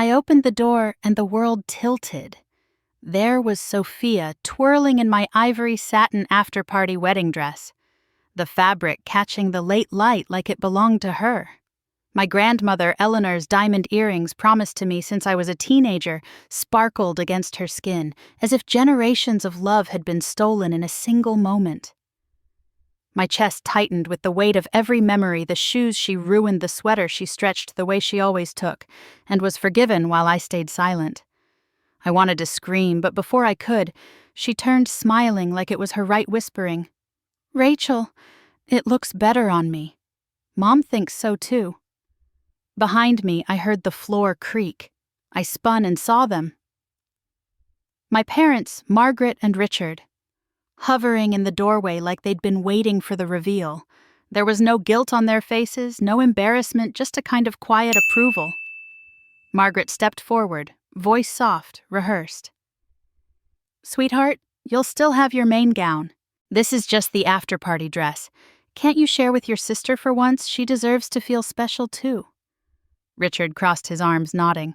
I opened the door and the world tilted. There was Sophia twirling in my ivory satin after-party wedding dress, the fabric catching the late light like it belonged to her. My grandmother Eleanor's diamond earrings, promised to me since I was a teenager, sparkled against her skin, as if generations of love had been stolen in a single moment. My chest tightened with the weight of every memory: the shoes she ruined, the sweater she stretched the way she always took, and was forgiven while I stayed silent. I wanted to scream, but before I could, she turned smiling like it was her right, whispering, "Rachel, it looks better on me. Mom thinks so too." Behind me, I heard the floor creak. I spun and saw them. My parents, Margaret and Richard, hovering in the doorway like they'd been waiting for the reveal. There was no guilt on their faces, no embarrassment, just a kind of quiet approval. Margaret stepped forward, voice soft, rehearsed. "Sweetheart, you'll still have your main gown. This is just the after-party dress. Can't you share with your sister for once? She deserves to feel special too." Richard crossed his arms, nodding.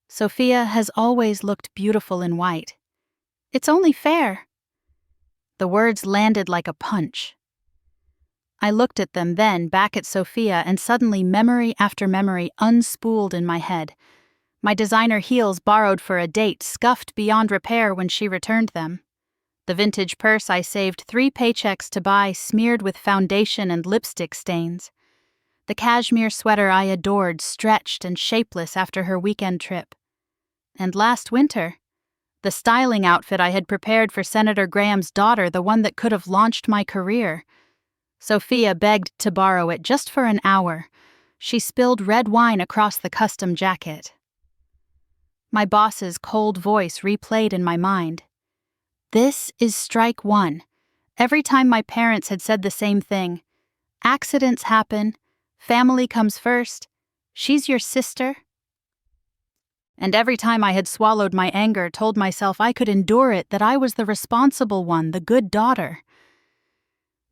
"Sophia has always looked beautiful in white. It's only fair." The words landed like a punch. I looked at them, then back at Sophia, and suddenly memory after memory unspooled in my head. My designer heels, borrowed for a date, scuffed beyond repair when she returned them. The vintage purse I saved 3 paychecks to buy, smeared with foundation and lipstick stains. The cashmere sweater I adored, stretched and shapeless after her weekend trip. And last winter, the styling outfit I had prepared for Senator Graham's daughter, the one that could have launched my career. Sophia begged to borrow it just for an hour. She spilled red wine across the custom jacket. My boss's cold voice replayed in my mind. This is strike one. Every time my parents had said the same thing. Accidents happen. Family comes first. She's your sister. And every time I had swallowed my anger, told myself I could endure it, that I was the responsible one, the good daughter.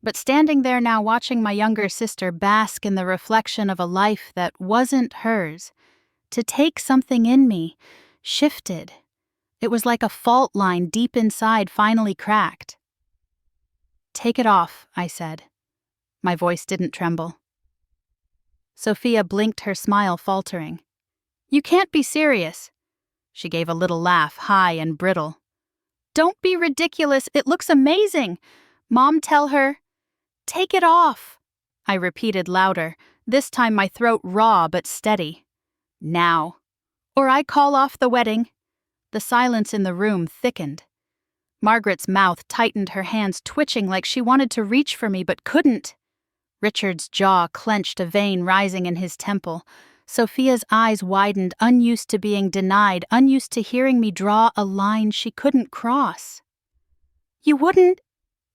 But standing there now, watching my younger sister bask in the reflection of a life that wasn't hers, to take something in me shifted. It was like a fault line deep inside finally cracked. "Take it off," I said. My voice didn't tremble. Sophia blinked, her smile faltering. "You can't be serious." She gave a little laugh, high and brittle. "Don't be ridiculous. It looks amazing. Mom, tell her." "Take it off," I repeated louder, this time my throat raw but steady. "Now, or I call off the wedding." The silence in the room thickened. Margaret's mouth tightened, her hands twitching like she wanted to reach for me but couldn't. Richard's jaw clenched, a vein rising in his temple. Sophia's eyes widened, unused to being denied, unused to hearing me draw a line she couldn't cross. "You wouldn't?"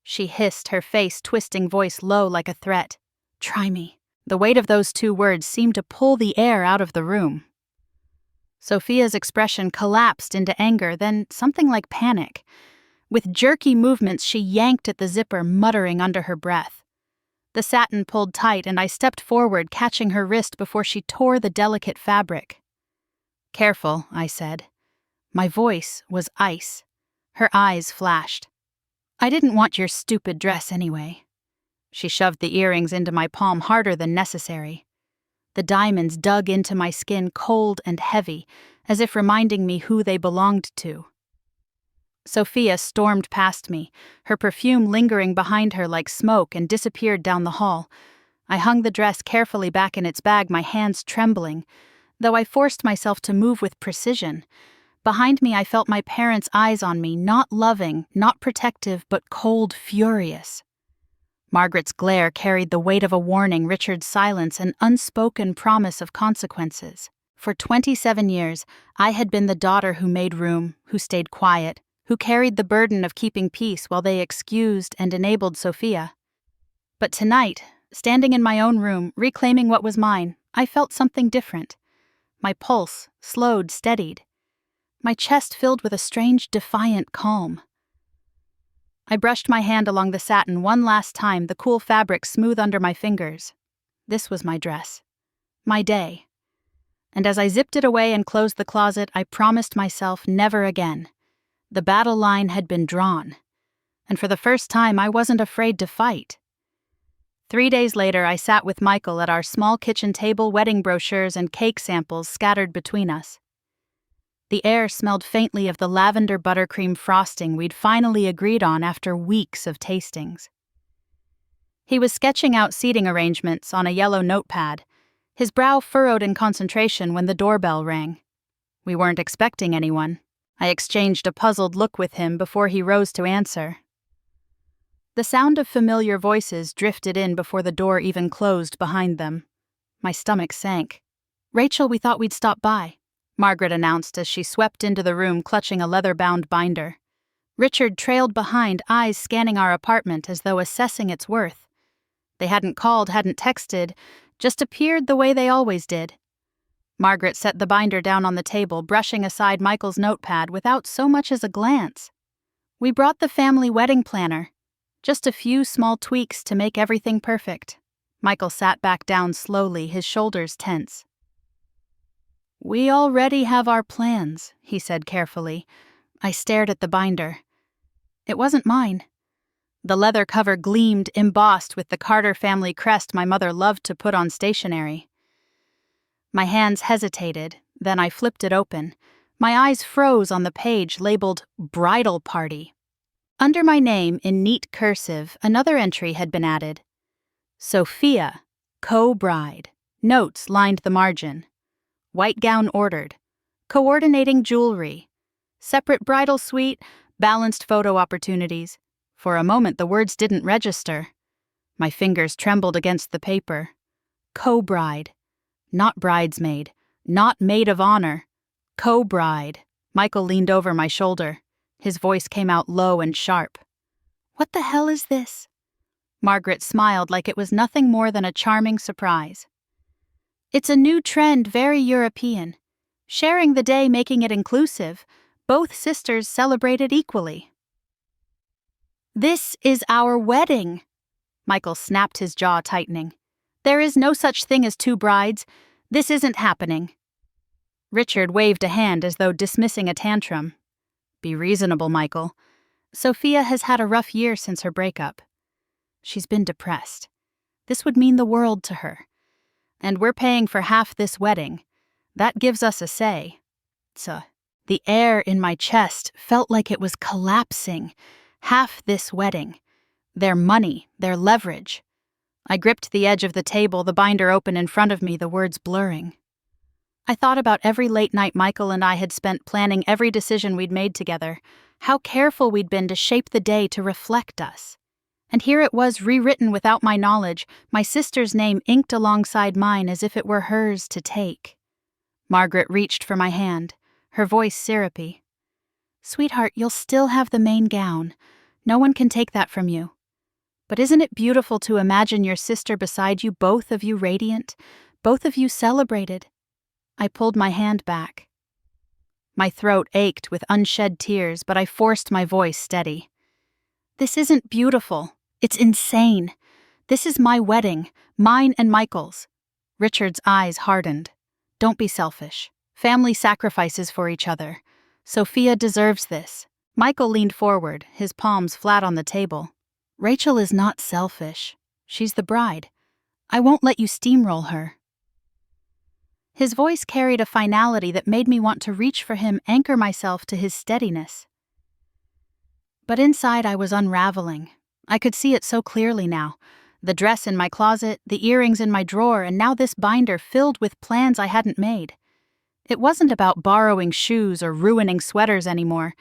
she hissed, her face twisting, voice low like a threat. "Try me." The weight of those 2 words seemed to pull the air out of the room. Sophia's expression collapsed into anger, then something like panic. With jerky movements, she yanked at the zipper, muttering under her breath. The satin pulled tight, and I stepped forward, catching her wrist before she tore the delicate fabric. "Careful," I said. My voice was ice. Her eyes flashed. "I didn't want your stupid dress anyway." She shoved the earrings into my palm harder than necessary. The diamonds dug into my skin, cold and heavy, as if reminding me who they belonged to. Sophia stormed past me, her perfume lingering behind her like smoke, and disappeared down the hall. I hung the dress carefully back in its bag, my hands trembling, though I forced myself to move with precision. Behind me, I felt my parents' eyes on me, not loving, not protective, but cold, furious. Margaret's glare carried the weight of a warning, Richard's silence an unspoken promise of consequences. For 27 years, I had been the daughter who made room, who stayed quiet, who carried the burden of keeping peace while they excused and enabled Sophia. But tonight, standing in my own room, reclaiming what was mine, I felt something different. My pulse slowed, steadied. My chest filled with a strange, defiant calm. I brushed my hand along the satin one last time, the cool fabric smooth under my fingers. This was my dress. My day. and as I zipped it away and closed the closet, I promised myself never again. The battle line had been drawn, and for the first time I wasn't afraid to fight. 3 days later, I sat with Michael at our small kitchen table, wedding brochures and cake samples scattered between us. The air smelled faintly of the lavender buttercream frosting we'd finally agreed on after weeks of tastings. He was sketching out seating arrangements on a yellow notepad, his brow furrowed in concentration when the doorbell rang. We weren't expecting anyone. I exchanged a puzzled look with him before he rose to answer. The sound of familiar voices drifted in before the door even closed behind them. My stomach sank. "Rachel, we thought we'd stop by," Margaret announced as she swept into the room clutching a leather-bound binder. Richard trailed behind, eyes scanning our apartment as though assessing its worth. They hadn't called, hadn't texted, just appeared the way they always did. Margaret set the binder down on the table, brushing aside Michael's notepad without so much as a glance. "We brought the family wedding planner. Just a few small tweaks to make everything perfect." Michael sat back down slowly, his shoulders tense. "We already have our plans," he said carefully. I stared at the binder. It wasn't mine. The leather cover gleamed, embossed with the Carter family crest my mother loved to put on stationery. My hands hesitated, then I flipped it open. My eyes froze on the page labeled Bridal Party. Under my name, in neat cursive, another entry had been added. Sophia, co-bride. Notes lined the margin. White gown ordered. Coordinating jewelry. Separate bridal suite, balanced photo opportunities. For a moment, the words didn't register. My fingers trembled against the paper. Co-bride. Not bridesmaid. Not maid of honor. Co-bride. Michael leaned over my shoulder. His voice came out low and sharp. "What the hell is this?" Margaret smiled like it was nothing more than a charming surprise. "It's a new trend, very European. Sharing the day, making it inclusive. Both sisters celebrated equally." "This is our wedding!" Michael snapped, his jaw tightening. "There is no such thing as two brides. This isn't happening." Richard waved a hand as though dismissing a tantrum. "Be reasonable, Michael. Sophia has had a rough year since her breakup. She's been depressed. This would mean the world to her. And we're paying for half this wedding. That gives us a say." The air in my chest felt like it was collapsing. Half this wedding. Their money, their leverage. I gripped the edge of the table, the binder open in front of me, the words blurring. I thought about every late night Michael and I had spent planning every decision we'd made together, how careful we'd been to shape the day to reflect us. And here it was, rewritten without my knowledge, my sister's name inked alongside mine as if it were hers to take. Margaret reached for my hand, her voice syrupy. "Sweetheart, you'll still have the main gown. No one can take that from you. But isn't it beautiful to imagine your sister beside you, both of you radiant, both of you celebrated?" I pulled my hand back. My throat ached with unshed tears, but I forced my voice steady. "This isn't beautiful. It's insane. This is my wedding, mine and Michael's." Richard's eyes hardened. "Don't be selfish. Family sacrifices for each other. Sophia deserves this." Michael leaned forward, his palms flat on the table. "Rachel is not selfish. She's the bride. I won't let you steamroll her." His voice carried a finality that made me want to reach for him, anchor myself to his steadiness. But inside I was unraveling. I could see it so clearly now. The dress in my closet, the earrings in my drawer, and now this binder filled with plans I hadn't made. It wasn't about borrowing shoes or ruining sweaters anymore.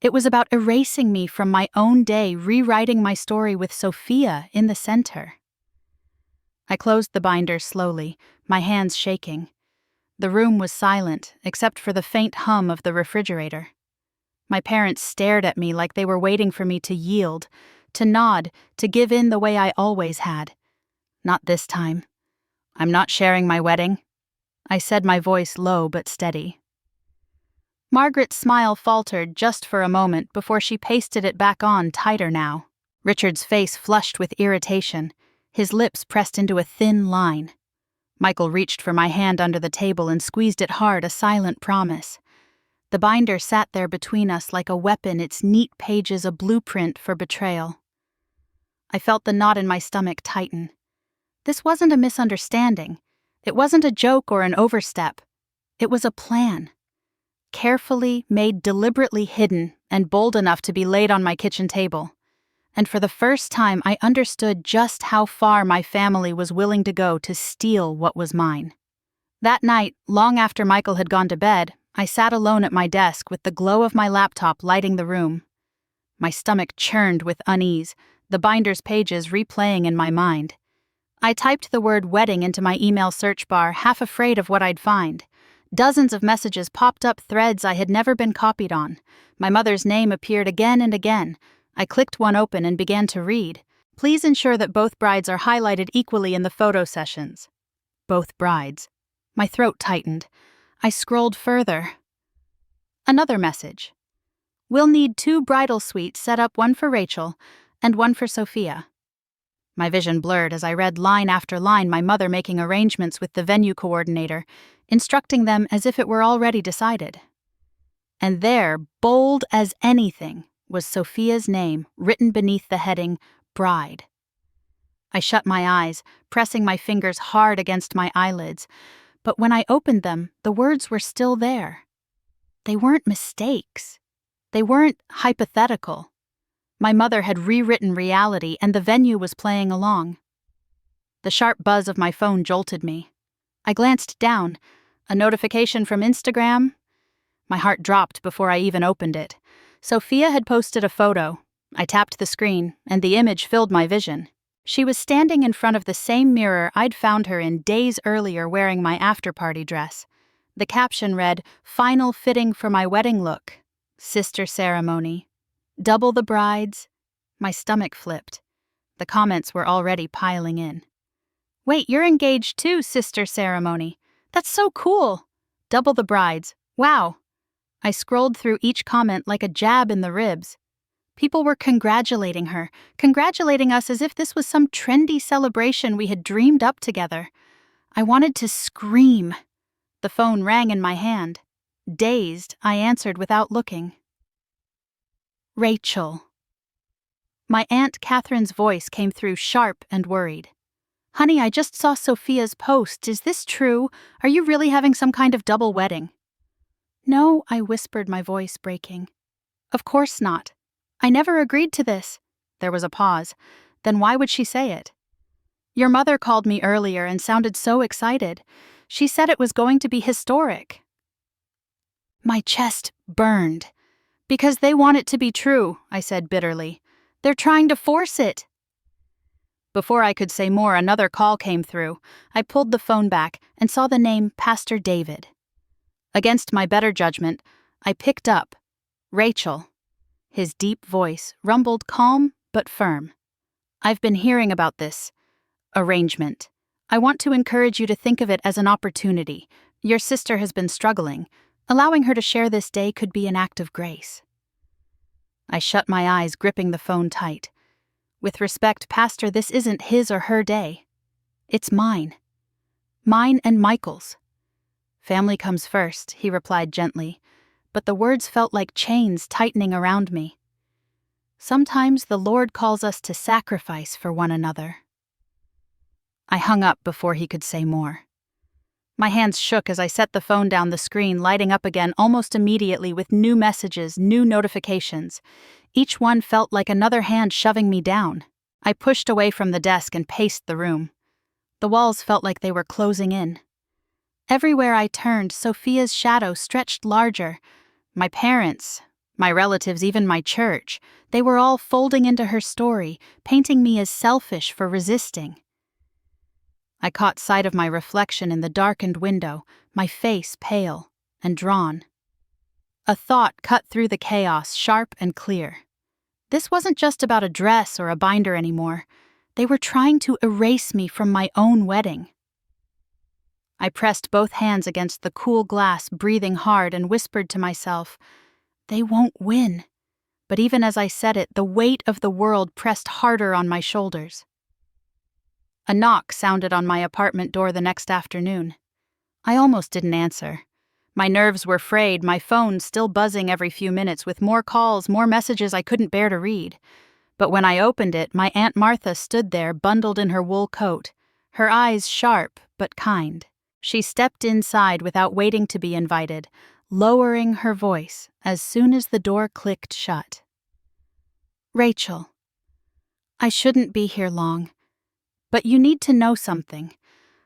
It was about erasing me from my own day, rewriting my story with Sophia in the center. I closed the binder slowly, my hands shaking. The room was silent, except for the faint hum of the refrigerator. My parents stared at me like they were waiting for me to yield, to nod, to give in the way I always had. Not this time. "I'm not sharing my wedding," I said, my voice low but steady. Margaret's smile faltered just for a moment before she pasted it back on tighter now. Richard's face flushed with irritation, his lips pressed into a thin line. Michael reached for my hand under the table and squeezed it hard, a silent promise. The binder sat there between us like a weapon, its neat pages a blueprint for betrayal. I felt the knot in my stomach tighten. This wasn't a misunderstanding. It wasn't a joke or an overstep. It was a plan. Carefully made, deliberately hidden, and bold enough to be laid on my kitchen table. And for the first time, I understood just how far my family was willing to go to steal what was mine. That night, long after Michael had gone to bed, I sat alone at my desk with the glow of my laptop lighting the room. My stomach churned with unease, the binder's pages replaying in my mind. I typed the word wedding into my email search bar, half afraid of what I'd find. Dozens of messages popped up, threads I had never been copied on. My mother's name appeared again and again. I clicked one open and began to read. Please ensure that both brides are highlighted equally in the photo sessions. Both brides. My throat tightened. I scrolled further. Another message. We'll need 2 bridal suites set up, one for Rachel and one for Sophia. My vision blurred as I read line after line, my mother making arrangements with the venue coordinator, instructing them as if it were already decided. And there, bold as anything, was Sophia's name written beneath the heading, Bride. I shut my eyes, pressing my fingers hard against my eyelids, but when I opened them, the words were still there. They weren't mistakes. They weren't hypothetical. My mother had rewritten reality, and the venue was playing along. The sharp buzz of my phone jolted me. I glanced down. A notification from Instagram? My heart dropped before I even opened it. Sophia had posted a photo. I tapped the screen, and the image filled my vision. She was standing in front of the same mirror I'd found her in days earlier, wearing my after-party dress. The caption read, "Final fitting for my wedding look. Sister ceremony. Double the brides." My stomach flipped. The comments were already piling in. "Wait, you're engaged too, sister ceremony. That's so cool. Double the brides. Wow." I scrolled through each comment like a jab in the ribs. People were congratulating her, congratulating us as if this was some trendy celebration we had dreamed up together. I wanted to scream. The phone rang in my hand. Dazed, I answered without looking. Rachel. My Aunt Catherine's voice came through sharp and worried. "Honey, I just saw Sophia's post. Is this true? Are you really having some kind of double wedding?" "No," I whispered, my voice breaking. "Of course not. I never agreed to this." There was a pause. Then why would she say it? "Your mother called me earlier and sounded so excited. She said it was going to be historic." My chest burned. "Because they want it to be true," I said bitterly. "They're trying to force it." Before I could say more, another call came through. I pulled the phone back and saw the name Pastor David. Against my better judgment, I picked up. Rachel. His deep voice rumbled calm but firm. "I've been hearing about this arrangement. I want to encourage you to think of it as an opportunity. Your sister has been struggling. Allowing her to share this day could be an act of grace." I shut my eyes, gripping the phone tight. "With respect, Pastor, this isn't his or her day. It's mine. Mine and Michael's." "Family comes first," he replied gently, but the words felt like chains tightening around me. Sometimes the Lord calls us to sacrifice for one another. I hung up before he could say more. My hands shook as I set the phone down, the screen lighting up again almost immediately with new messages, new notifications. Each one felt like another hand shoving me down. I pushed away from the desk and paced the room. The walls felt like they were closing in. Everywhere I turned, Sophia's shadow stretched larger. My parents, my relatives, even my church, they were all folding into her story, painting me as selfish for resisting. I caught sight of my reflection in the darkened window, my face pale and drawn. A thought cut through the chaos, sharp and clear. This wasn't just about a dress or a binder anymore. They were trying to erase me from my own wedding. I pressed both hands against the cool glass, breathing hard, and whispered to myself, "They won't win." But even as I said it, the weight of the world pressed harder on my shoulders. A knock sounded on my apartment door the next afternoon. I almost didn't answer. My nerves were frayed, my phone still buzzing every few minutes with more calls, more messages I couldn't bear to read. But when I opened it, my Aunt Martha stood there, bundled in her wool coat, her eyes sharp but kind. She stepped inside without waiting to be invited, lowering her voice as soon as the door clicked shut. "Rachel, I shouldn't be here long, but you need to know something."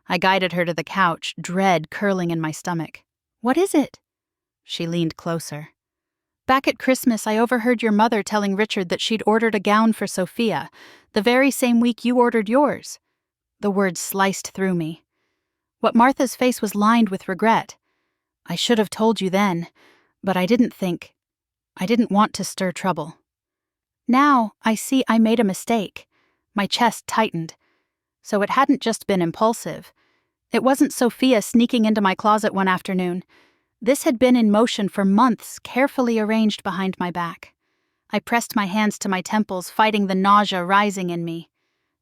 I guided her to the couch, dread curling in my stomach. "What is it?" She leaned closer. "Back at Christmas, I overheard your mother telling Richard that she'd ordered a gown for Sophia, the very same week you ordered yours." The words sliced through me. What Martha's face was lined with regret. "I should have told you then, but I didn't want to stir trouble. Now I see I made a mistake." My chest tightened. So it hadn't just been impulsive. It wasn't Sophia sneaking into my closet one afternoon. This had been in motion for months, carefully arranged behind my back. I pressed my hands to my temples, fighting the nausea rising in me.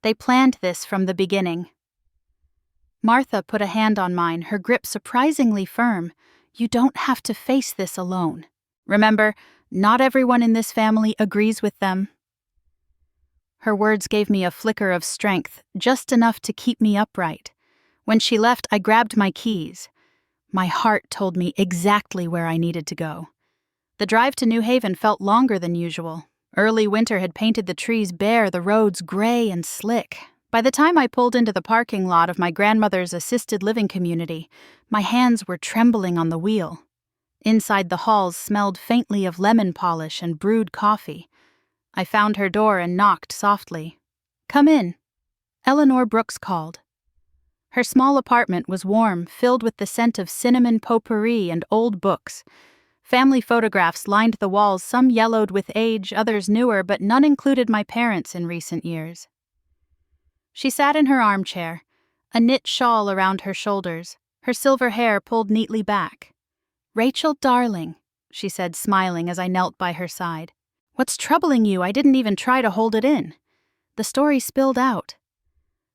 They planned this from the beginning. Martha put a hand on mine, her grip surprisingly firm. "You don't have to face this alone. Remember, not everyone in this family agrees with them." Her words gave me a flicker of strength, just enough to keep me upright. When she left, I grabbed my keys. My heart told me exactly where I needed to go. The drive to New Haven felt longer than usual. Early winter had painted the trees bare, the roads gray and slick. By the time I pulled into the parking lot of my grandmother's assisted living community, my hands were trembling on the wheel. Inside, the halls smelled faintly of lemon polish and brewed coffee. I found her door and knocked softly. "Come in." Eleanor Brooks called. Her small apartment was warm, filled with the scent of cinnamon potpourri and old books. Family photographs lined the walls, some yellowed with age, others newer, but none included my parents in recent years. She sat in her armchair, a knit shawl around her shoulders, her silver hair pulled neatly back. "Rachel, darling," she said, smiling as I knelt by her side. "What's troubling you? I didn't even try to hold it in." The story spilled out.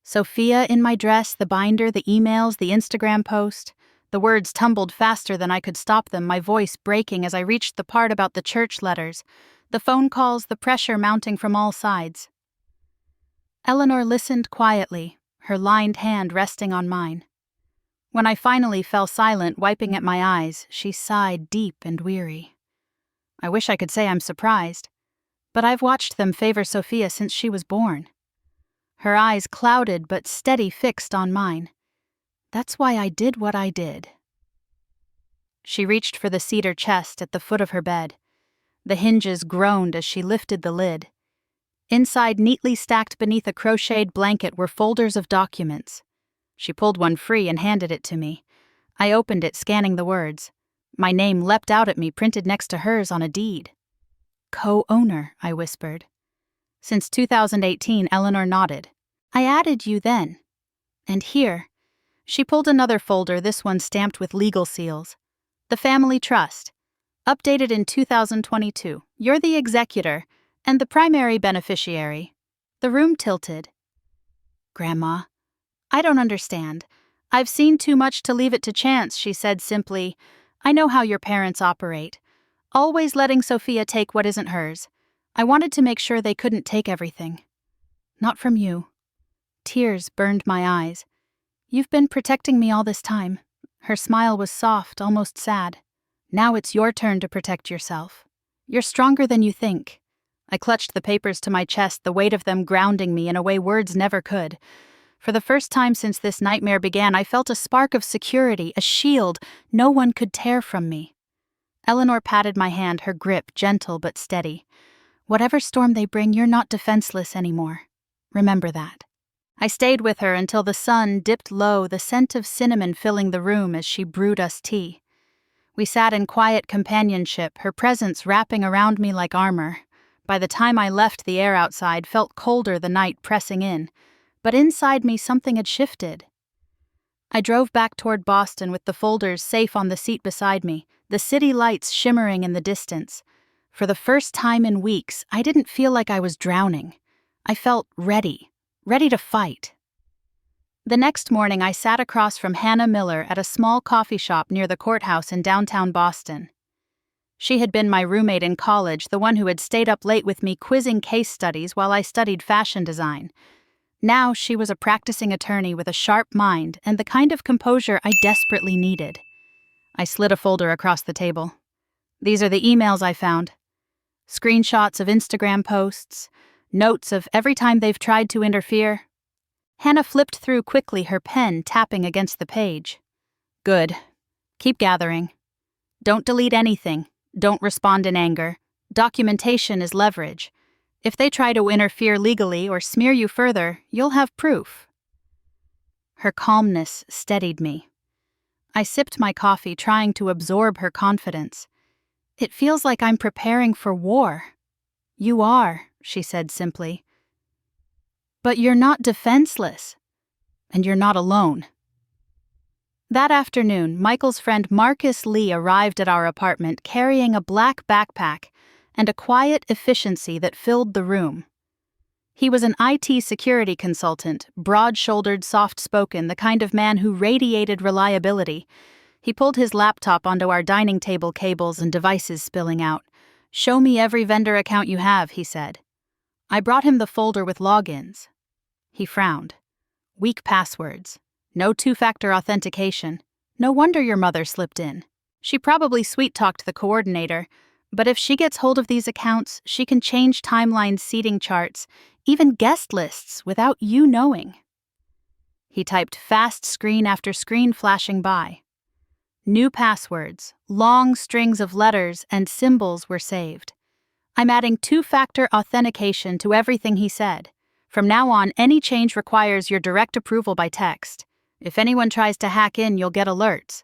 Sophia in my dress, the binder, the emails, the Instagram post. The words tumbled faster than I could stop them, my voice breaking as I reached the part about the church letters, the phone calls, the pressure mounting from all sides. Eleanor listened quietly, her lined hand resting on mine. When I finally fell silent, wiping at my eyes, she sighed deep and weary. I wish I could say I'm surprised, but I've watched them favor Sophia since she was born. Her eyes clouded but steady, fixed on mine. That's why I did what I did. She reached for the cedar chest at the foot of her bed. The hinges groaned as she lifted the lid. Inside, neatly stacked beneath a crocheted blanket, were folders of documents. She pulled one free and handed it to me. I opened it, scanning the words. My name leapt out at me, printed next to hers on a deed. "Co-owner," I whispered. "Since 2018, Eleanor nodded. "I added you then. And here." She pulled another folder, this one stamped with legal seals. "The Family Trust. Updated in 2022. You're the executor and the primary beneficiary." The room tilted. "Grandma, I don't understand. I've seen too much to leave it to chance," she said simply. "I know how your parents operate. Always letting Sophia take what isn't hers. I wanted to make sure they couldn't take everything. Not from you." Tears burned my eyes. "You've been protecting me all this time." Her smile was soft, almost sad. "Now it's your turn to protect yourself. You're stronger than you think." I clutched the papers to my chest, the weight of them grounding me in a way words never could. For the first time since this nightmare began, I felt a spark of security, a shield no one could tear from me. Eleanor patted my hand, her grip gentle but steady. "Whatever storm they bring, you're not defenseless anymore. Remember that." I stayed with her until the sun dipped low, the scent of cinnamon filling the room as she brewed us tea. We sat in quiet companionship, her presence wrapping around me like armor. By the time I left, the air outside felt colder, the night pressing in. But inside me, something had shifted. I drove back toward Boston with the folders safe on the seat beside me, the city lights shimmering in the distance. For the first time in weeks, I didn't feel like I was drowning. I felt ready to fight. The next morning, I sat across from Hannah Miller at a small coffee shop near the courthouse in downtown Boston. She had been my roommate in college, the one who had stayed up late with me quizzing case studies while I studied fashion design. Now she was a practicing attorney with a sharp mind and the kind of composure I desperately needed. I slid a folder across the table. These are the emails I found. Screenshots of Instagram posts, notes of every time they've tried to interfere. Hannah flipped through quickly, her pen tapping against the page. Good. Keep gathering. Don't delete anything. Don't respond in anger. Documentation is leverage. If they try to interfere legally or smear you further, you'll have proof. Her calmness steadied me. I sipped my coffee, trying to absorb her confidence. It feels like I'm preparing for war. You are, she said simply. But you're not defenseless. And you're not alone. That afternoon, Michael's friend Marcus Lee arrived at our apartment carrying a black backpack and a quiet efficiency that filled the room. He was an IT security consultant, broad-shouldered, soft-spoken, the kind of man who radiated reliability. He pulled his laptop onto our dining table, cables and devices spilling out. "Show me every vendor account you have," he said. I brought him the folder with logins. He frowned. Weak passwords. No two-factor authentication. No wonder your mother slipped in. She probably sweet-talked the coordinator, but if she gets hold of these accounts, she can change timelines, seating charts, even guest lists without you knowing. He typed fast, screen after screen flashing by. New passwords, long strings of letters and symbols were saved. I'm adding two-factor authentication to everything he said. From now on, any change requires your direct approval by text. If anyone tries to hack in, you'll get alerts.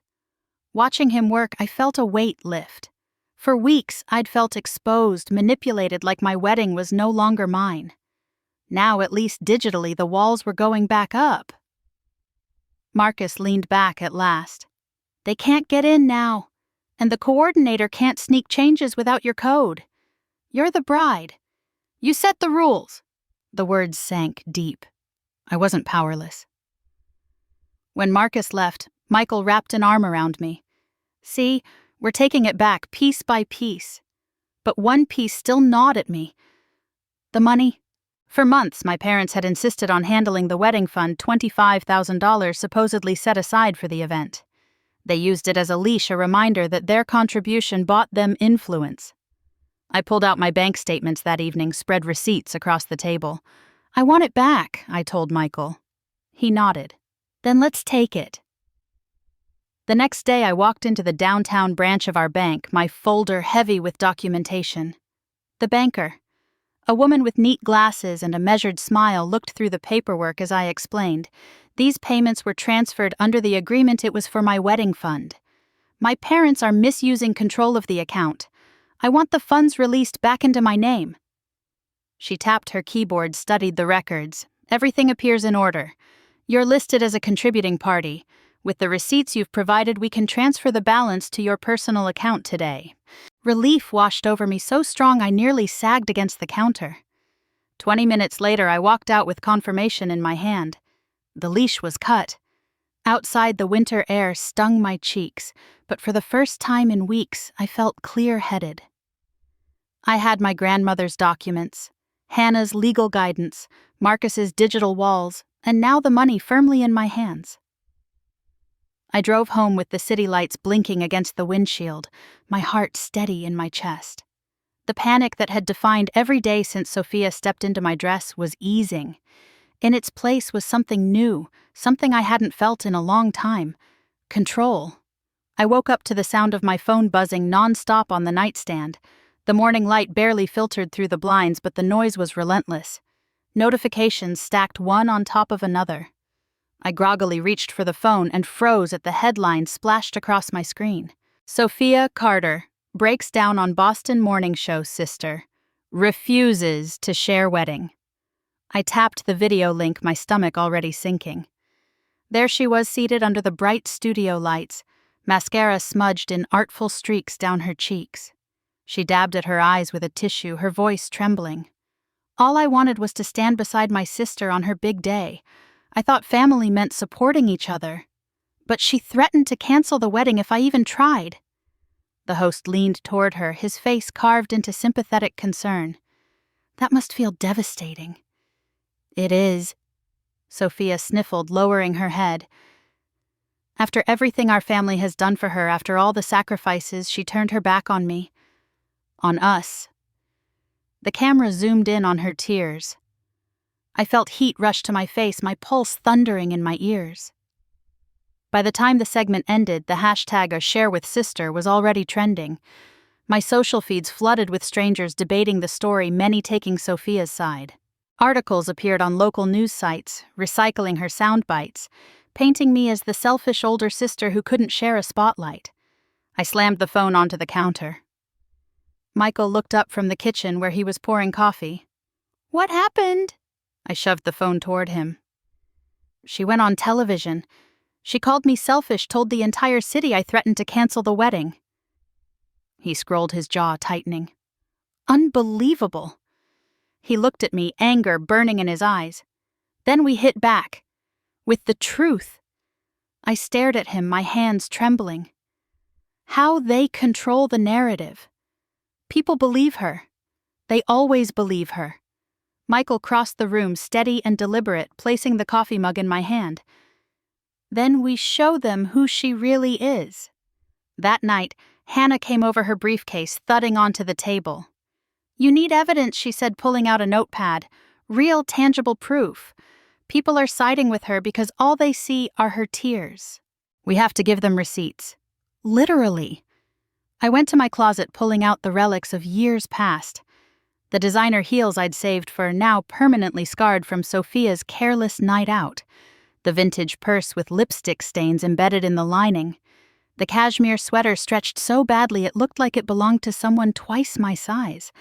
Watching him work, I felt a weight lift. For weeks, I'd felt exposed, manipulated like my wedding was no longer mine. Now, at least digitally, the walls were going back up. Marcus leaned back at last. They can't get in now, and the coordinator can't sneak changes without your code. You're the bride. You set the rules. The words sank deep. I wasn't powerless. When Marcus left, Michael wrapped an arm around me. See, we're taking it back piece by piece. But one piece still gnawed at me. The money. For months, my parents had insisted on handling the wedding fund, $25,000 supposedly set aside for the event. They used it as a leash, a reminder that their contribution bought them influence. I pulled out my bank statements that evening, spread receipts across the table. I want it back, I told Michael. He nodded. Then let's take it. The next day, I walked into the downtown branch of our bank, my folder heavy with documentation. The banker, a woman with neat glasses and a measured smile, looked through the paperwork as I explained. These payments were transferred under the agreement. It was for my wedding fund. My parents are misusing control of the account. I want the funds released back into my name. She tapped her keyboard, studied the records. Everything appears in order. You're listed as a contributing party. With the receipts you've provided, we can transfer the balance to your personal account today. Relief washed over me so strong I nearly sagged against the counter. 20 minutes later, I walked out with confirmation in my hand. The leash was cut. Outside, the winter air stung my cheeks, but for the first time in weeks, I felt clear-headed. I had my grandmother's documents, Hannah's legal guidance, Marcus's digital walls, and now the money firmly in my hands. I drove home with the city lights blinking against the windshield, my heart steady in my chest. The panic that had defined every day since Sophia stepped into my dress was easing. In its place was something new, something I hadn't felt in a long time. Control. I woke up to the sound of my phone buzzing nonstop on the nightstand. The morning light barely filtered through the blinds, but the noise was relentless. Notifications stacked one on top of another. I groggily reached for the phone and froze at the headline splashed across my screen. Sophia Carter breaks down on Boston morning show sister. Refuses to share wedding. I tapped the video link, my stomach already sinking. There she was, seated under the bright studio lights, mascara smudged in artful streaks down her cheeks. She dabbed at her eyes with a tissue, her voice trembling. All I wanted was to stand beside my sister on her big day. I thought family meant supporting each other. But she threatened to cancel the wedding if I even tried. The host leaned toward her, his face carved into sympathetic concern. That must feel devastating. It is, Sophia sniffled, lowering her head. After everything our family has done for her, after all the sacrifices, she turned her back on me. On us. The camera zoomed in on her tears. I felt heat rush to my face, my pulse thundering in my ears. By the time the segment ended, the hashtag #ShareWithSister was already trending. My social feeds flooded with strangers debating the story, many taking Sophia's side. Articles appeared on local news sites, recycling her sound bites, painting me as the selfish older sister who couldn't share a spotlight. I slammed the phone onto the counter. Michael looked up from the kitchen where he was pouring coffee. "What happened?" I shoved the phone toward him. "She went on television. She called me selfish, told the entire city I threatened to cancel the wedding." He scrolled, his jaw tightening. Unbelievable. He looked at me, anger burning in his eyes. Then we hit back. With the truth. I stared at him, my hands trembling. How they control the narrative. People believe her. They always believe her. Michael crossed the room, steady and deliberate, placing the coffee mug in my hand. Then we show them who she really is. That night, Hannah came over, her briefcase thudding onto the table. "You need evidence," she said, pulling out a notepad. "Real, tangible proof. People are siding with her because all they see are her tears. We have to give them receipts." Literally. I went to my closet, pulling out the relics of years past. The designer heels I'd saved for, now permanently scarred from Sophia's careless night out. The vintage purse with lipstick stains embedded in the lining. The cashmere sweater stretched so badly it looked like it belonged to someone twice my size.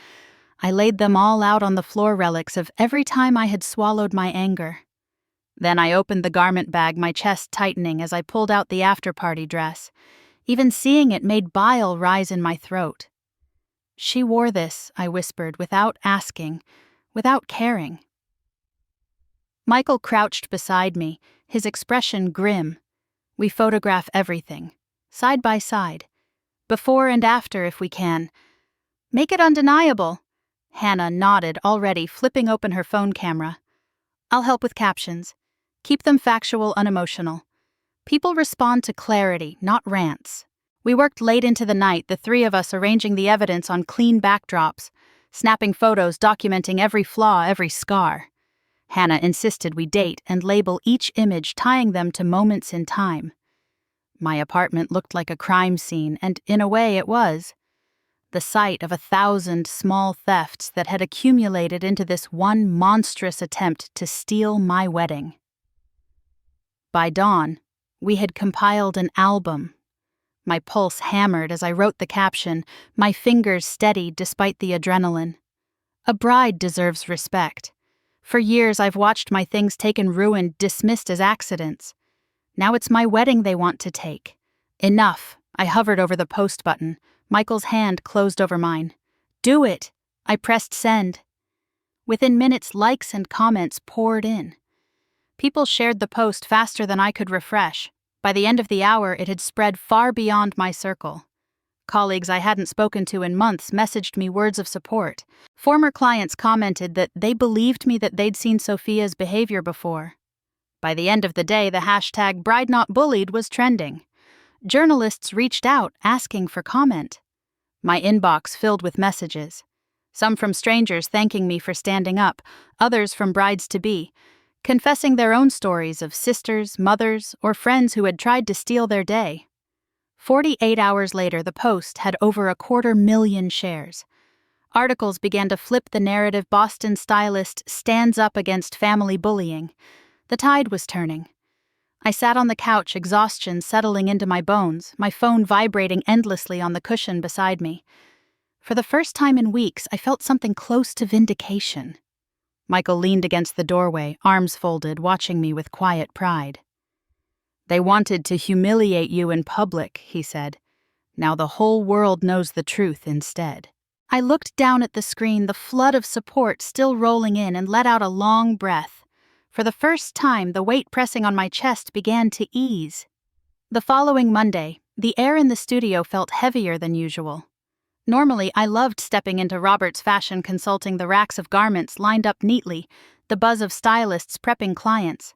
I laid them all out on the floor, relics of every time I had swallowed my anger. Then I opened the garment bag, my chest tightening as I pulled out the after-party dress. Even seeing it made bile rise in my throat. "She wore this," I whispered, without asking, without caring. Michael crouched beside me, his expression grim. We photograph everything, side by side, before and after if we can. "Make it undeniable." Hannah nodded, already flipping open her phone camera. "I'll help with captions. Keep them factual, unemotional. People respond to clarity, not rants." We worked late into the night, the three of us arranging the evidence on clean backdrops, snapping photos documenting every flaw, every scar. Hannah insisted we date and label each image, tying them to moments in time. My apartment looked like a crime scene, and in a way it was. The site of 1,000 small thefts that had accumulated into this one monstrous attempt to steal my wedding. By dawn, we had compiled an album. My pulse hammered as I wrote the caption, my fingers steadied despite the adrenaline. A bride deserves respect. For years I've watched my things taken, ruined, dismissed as accidents. Now it's my wedding they want to take. Enough. I hovered over the post button. Michael's hand closed over mine. "Do it." I pressed send. Within minutes, likes and comments poured in. People shared the post faster than I could refresh. By the end of the hour, it had spread far beyond my circle. Colleagues I hadn't spoken to in months messaged me words of support. Former clients commented that they believed me, that they'd seen Sophia's behavior before. By the end of the day, the hashtag #BrideNotBullied was trending. Journalists reached out, asking for comment. My inbox filled with messages. Some from strangers thanking me for standing up, others from brides-to-be, confessing their own stories of sisters, mothers, or friends who had tried to steal their day. 48 hours later, the post had over 250,000 shares. Articles began to flip the narrative. Boston stylist stands up against family bullying. The tide was turning. I sat on the couch, exhaustion settling into my bones, my phone vibrating endlessly on the cushion beside me. For the first time in weeks, I felt something close to vindication. Michael leaned against the doorway, arms folded, watching me with quiet pride. "They wanted to humiliate you in public," he said. "Now the whole world knows the truth instead." I looked down at the screen, the flood of support still rolling in, and let out a long breath. For the first time, the weight pressing on my chest began to ease. The following Monday, the air in the studio felt heavier than usual. Normally, I loved stepping into Robert's fashion consulting, the racks of garments lined up neatly, the buzz of stylists prepping clients.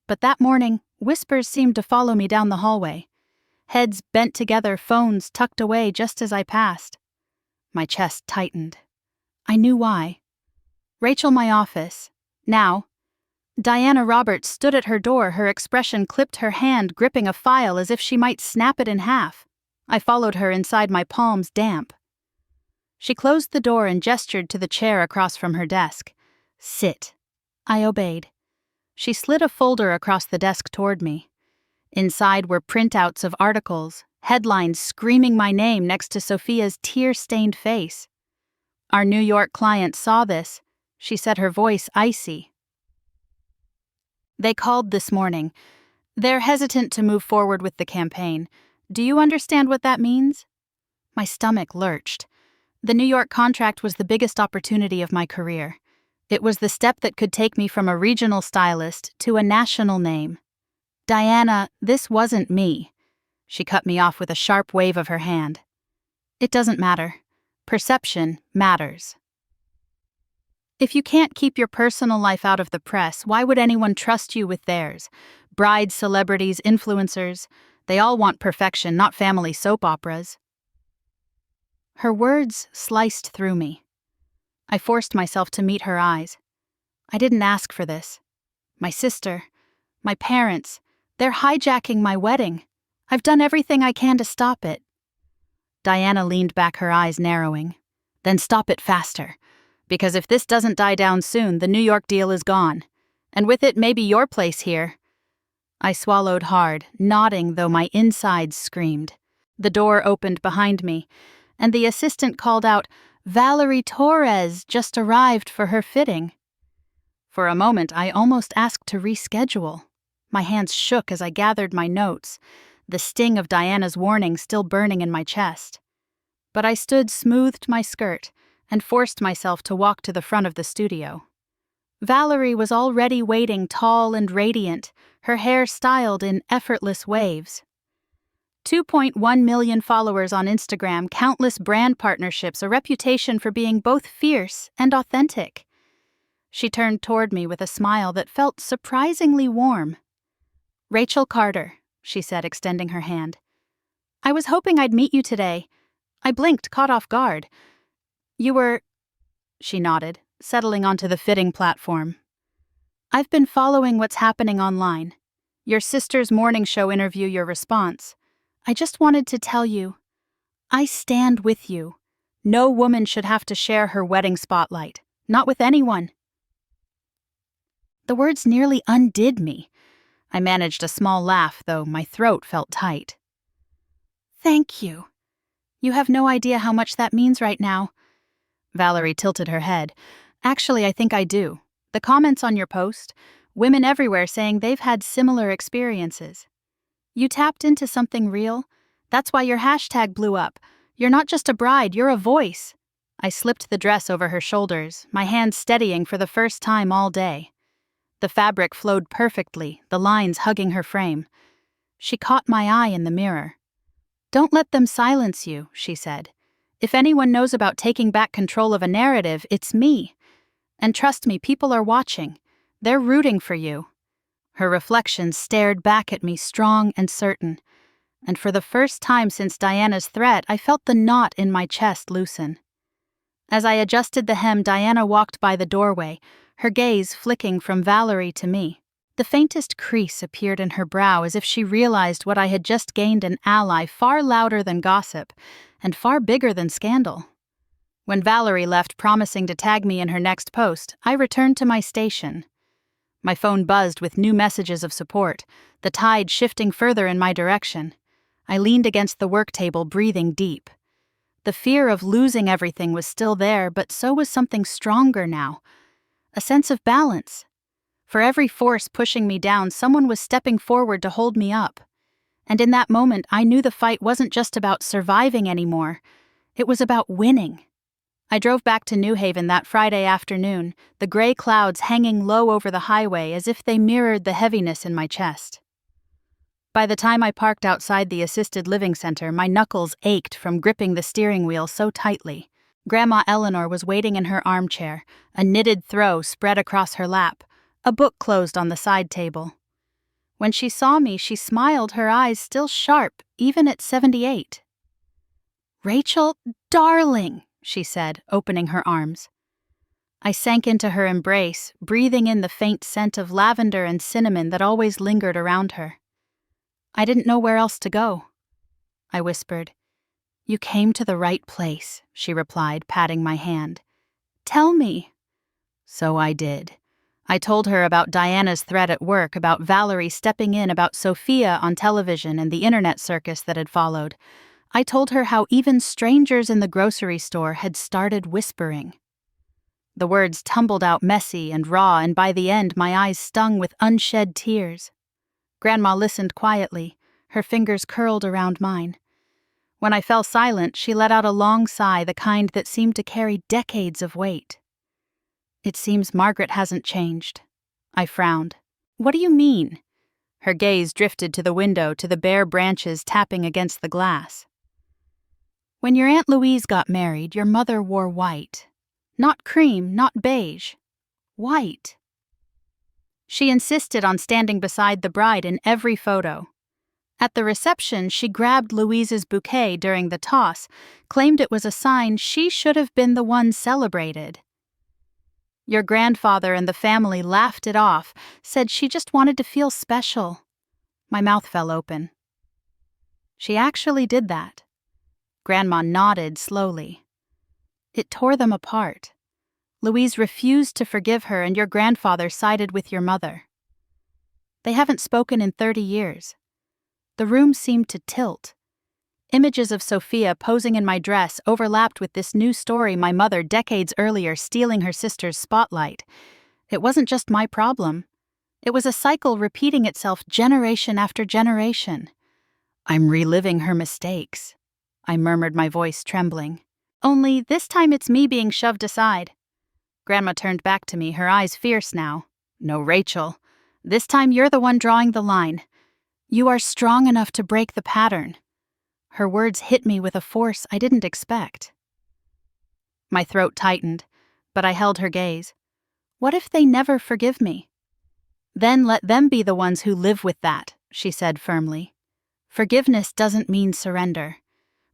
But that morning, whispers seemed to follow me down the hallway. Heads bent together, phones tucked away just as I passed. My chest tightened. I knew why. Rachel, my office. Now. Diana Roberts stood at her door, her expression clipped, her hand gripping a file as if she might snap it in half. I followed her inside, my palms damp. She closed the door and gestured to the chair across from her desk. Sit. I obeyed. She slid a folder across the desk toward me. Inside were printouts of articles, headlines screaming my name next to Sophia's tear-stained face. Our New York client saw this. She said, her voice icy. They called this morning. They're hesitant to move forward with the campaign. Do you understand what that means? My stomach lurched. The New York contract was the biggest opportunity of my career. It was the step that could take me from a regional stylist to a national name. Diana, this wasn't me. She cut me off with a sharp wave of her hand. It doesn't matter. Perception matters. If you can't keep your personal life out of the press, why would anyone trust you with theirs? Brides, celebrities, influencers, they all want perfection, not family soap operas. Her words sliced through me. I forced myself to meet her eyes. I didn't ask for this. My sister, my parents, they're hijacking my wedding. I've done everything I can to stop it. Diana leaned back, her eyes narrowing. Then stop it faster. Because if this doesn't die down soon, the New York deal is gone. And with it, maybe your place here. I swallowed hard, nodding though my insides screamed. The door opened behind me, and the assistant called out, Valerie Torres just arrived for her fitting. For a moment, I almost asked to reschedule. My hands shook as I gathered my notes, the sting of Diana's warning still burning in my chest. But I stood, smoothed my skirt, and forced myself to walk to the front of the studio. Valerie was already waiting, tall and radiant, her hair styled in effortless waves. 2.1 million followers on Instagram, countless brand partnerships, a reputation for being both fierce and authentic. She turned toward me with a smile that felt surprisingly warm. Rachel Carter, she said, extending her hand. I was hoping I'd meet you today. I blinked, caught off guard. You were... She nodded, settling onto the fitting platform. I've been following what's happening online. Your sister's morning show interview, your response. I just wanted to tell you, I stand with you. No woman should have to share her wedding spotlight, not with anyone. The words nearly undid me. I managed a small laugh, though my throat felt tight. Thank you. You have no idea how much that means right now. Valerie tilted her head. Actually, I think I do. The comments on your post, women everywhere saying they've had similar experiences. You tapped into something real. That's why your hashtag blew up. You're not just a bride, you're a voice. I slipped the dress over her shoulders, my hands steadying for the first time all day. The fabric flowed perfectly, the lines hugging her frame. She caught my eye in the mirror. Don't let them silence you, she said. If anyone knows about taking back control of a narrative, it's me. And trust me, people are watching. They're rooting for you. Her reflection stared back at me, strong and certain. And for the first time since Diana's threat, I felt the knot in my chest loosen. As I adjusted the hem, Diana walked by the doorway, her gaze flicking from Valerie to me. The faintest crease appeared in her brow as if she realized what I had just gained, an ally far louder than gossip and far bigger than scandal. When Valerie left, promising to tag me in her next post, I returned to my station. My phone buzzed with new messages of support, the tide shifting further in my direction. I leaned against the work table, breathing deep. The fear of losing everything was still there, but so was something stronger now. A sense of balance. For every force pushing me down, someone was stepping forward to hold me up. And in that moment, I knew the fight wasn't just about surviving anymore. It was about winning. I drove back to New Haven that Friday afternoon, the gray clouds hanging low over the highway as if they mirrored the heaviness in my chest. By the time I parked outside the assisted living center, my knuckles ached from gripping the steering wheel so tightly. Grandma Eleanor was waiting in her armchair, a knitted throw spread across her lap, a book closed on the side table. When she saw me, she smiled, her eyes still sharp, even at 78. "Rachel, darling," she said, opening her arms. I sank into her embrace, breathing in the faint scent of lavender and cinnamon that always lingered around her. "I didn't know where else to go," I whispered. "You came to the right place," she replied, patting my hand. "Tell me." So I did. I told her about Diana's threat at work, about Valerie stepping in, about Sophia on television and the internet circus that had followed. I told her how even strangers in the grocery store had started whispering. The words tumbled out messy and raw, and by the end my eyes stung with unshed tears. Grandma listened quietly, her fingers curled around mine. When I fell silent, she let out a long sigh, the kind that seemed to carry decades of weight. "It seems Margaret hasn't changed." I frowned. "What do you mean?" Her gaze drifted to the window, to the bare branches tapping against the glass. "When your Aunt Louise got married, your mother wore white. Not cream, not beige. White. She insisted on standing beside the bride in every photo. At the reception, she grabbed Louise's bouquet during the toss, claimed it was a sign she should have been the one celebrated. Your grandfather and the family laughed it off, said she just wanted to feel special." My mouth fell open. "She actually did that." Grandma nodded slowly. "It tore them apart. Louise refused to forgive her, and your grandfather sided with your mother. They haven't spoken in 30 years. The room seemed to tilt. Images of Sophia posing in my dress overlapped with this new story, my mother decades earlier stealing her sister's spotlight. It wasn't just my problem. It was a cycle repeating itself generation after generation. "I'm reliving her mistakes," I murmured, my voice trembling. "Only this time it's me being shoved aside." Grandma turned back to me, her eyes fierce now. "No, Rachel. This time you're the one drawing the line. You are strong enough to break the pattern." Her words hit me with a force I didn't expect. My throat tightened, but I held her gaze. "What if they never forgive me?" "Then let them be the ones who live with that," she said firmly. "Forgiveness doesn't mean surrender.